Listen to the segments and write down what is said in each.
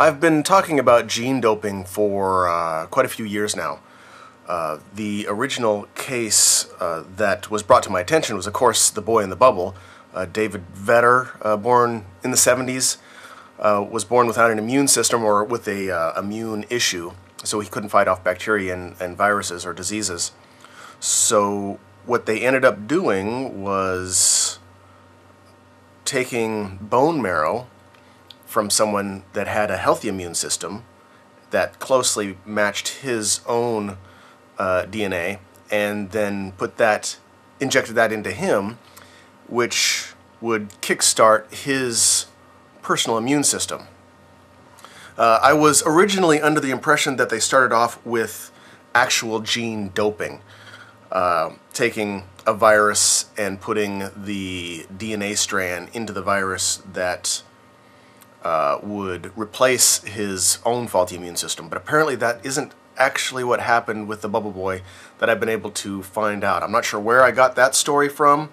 I've been talking about gene doping for quite a few years now. The original case that was brought to my attention was, of course, the boy in the bubble. David Vetter, born in the 70s, was born without an immune system or with a immune issue, so he couldn't fight off bacteria and viruses or diseases. So what they ended up doing was taking bone marrow from someone that had a healthy immune system that closely matched his own DNA, and then injected that into him, which would kickstart his personal immune system. I was originally under the impression that they started off with actual gene doping, taking a virus and putting the DNA strand into the virus that would replace his own faulty immune system. But apparently that isn't actually what happened with the Bubble Boy that I've been able to find out. I'm not sure where I got that story from.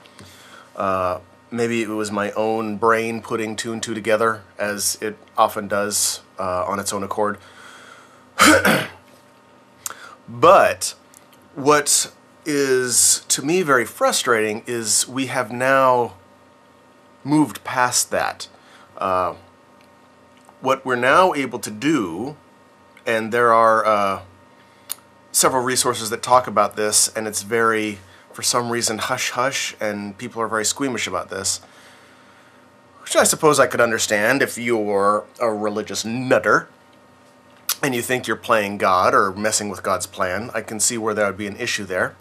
Maybe it was my own brain putting two and two together, as it often does on its own accord. But what is, to me, very frustrating is we have now moved past that. What we're now able to do, and there are several resources that talk about this, and it's very, for some reason, hush-hush, and people are very squeamish about this, which I suppose I could understand if you're a religious nutter and you think you're playing God or messing with God's plan. I can see where there would be an issue there.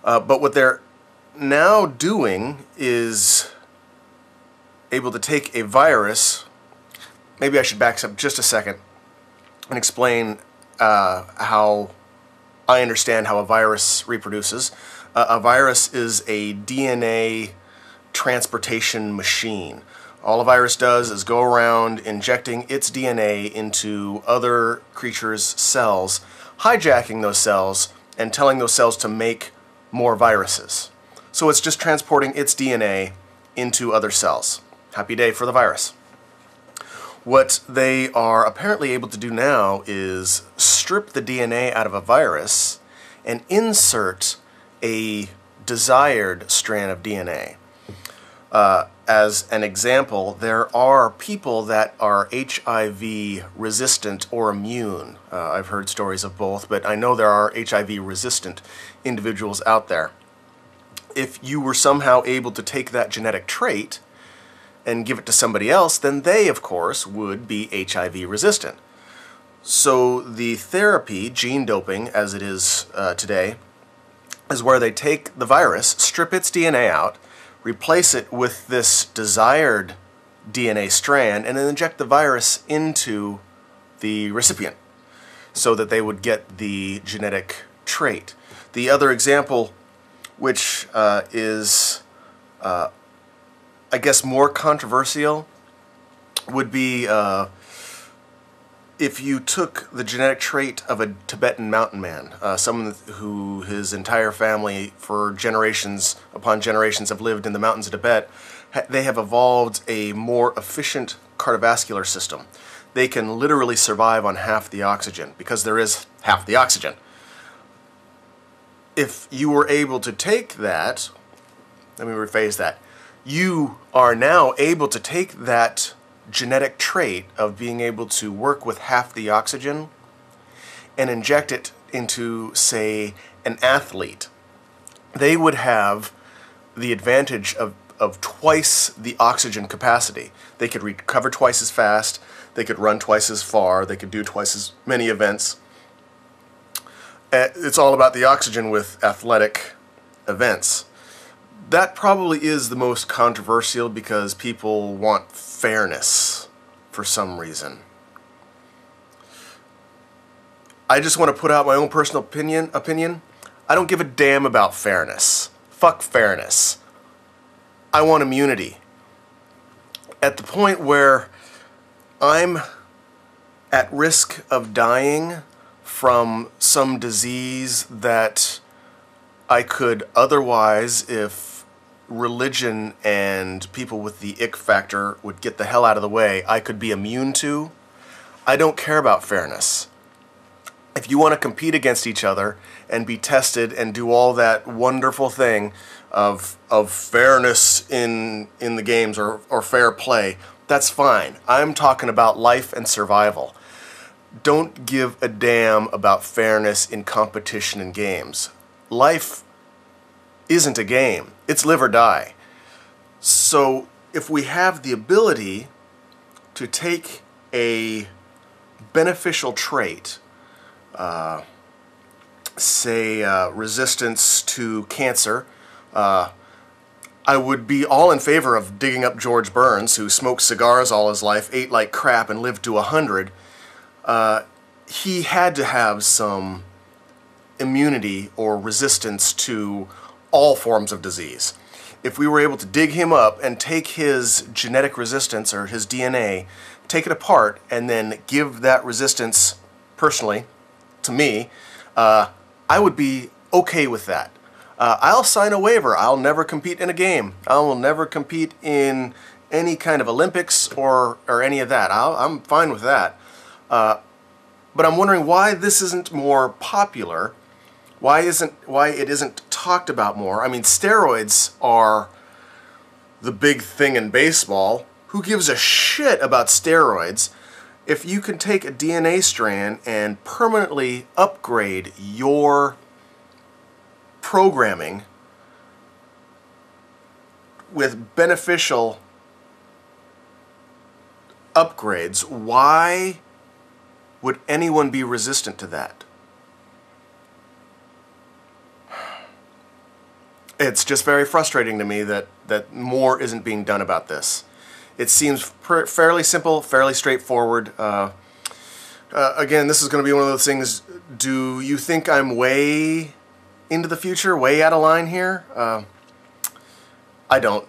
But what they're now doing is able to take a virus. Maybe I should back up just a second and explain how I understand how a virus reproduces. A virus is a DNA transportation machine. All a virus does is go around injecting its DNA into other creatures' cells, hijacking those cells and telling those cells to make more viruses. So it's just transporting its DNA into other cells. Happy day for the virus. What they are apparently able to do now is strip the DNA out of a virus and insert a desired strand of DNA. As an example, there are people that are HIV resistant or immune. I've heard stories of both, but I know there are HIV resistant individuals out there. If you were somehow able to take that genetic trait and give it to somebody else, then they, of course, would be HIV resistant. So the therapy, gene doping, as it is today, is where they take the virus, strip its DNA out, replace it with this desired DNA strand, and then inject the virus into the recipient so that they would get the genetic trait. The other example, which is I guess more controversial, would be if you took the genetic trait of a Tibetan mountain man, someone who his entire family for generations upon generations have lived in the mountains of Tibet. They have evolved a more efficient cardiovascular system. They can literally survive on half the oxygen because there is half the oxygen. If you were able to take that, let me rephrase that, you are now able to take that genetic trait of being able to work with half the oxygen and inject it into, say, an athlete. They would have the advantage of twice the oxygen capacity. They could recover twice as fast, they could run twice as far, they could do twice as many events. It's all about the oxygen with athletic events. That probably is the most controversial because people want fairness for some reason. I just want to put out my own personal opinion. I don't give a damn about fairness. Fuck fairness. I want immunity. At the point where I'm at risk of dying from some disease that I could otherwise, if religion and people with the ick factor would get the hell out of the way, I could be immune to, I don't care about fairness. If you want to compete against each other and be tested and do all that wonderful thing of fairness in the games or fair play, that's fine. I'm talking about life and survival. Don't give a damn about fairness in competition in games. Life isn't a game. It's live or die. So if we have the ability to take a beneficial trait, say resistance to cancer, I would be all in favor of digging up George Burns, who smoked cigars all his life, ate like crap, and lived to 100. He had to have some immunity or resistance to all forms of disease. If we were able to dig him up and take his genetic resistance or his DNA, take it apart, and then give that resistance personally to me, I would be okay with that. I'll sign a waiver. I'll never compete in a game. I will never compete in any kind of Olympics or any of that. I'm fine with that. But I'm wondering why this isn't more popular. Why it isn't talked about more. I mean, steroids are the big thing in baseball. Who gives a shit about steroids? If you can take a DNA strand and permanently upgrade your programming with beneficial upgrades, why would anyone be resistant to that? It's just very frustrating to me that more isn't being done about this. It seems fairly simple, fairly straightforward. Again, this is going to be one of those things, do you think I'm way into the future, way out of line here? I don't.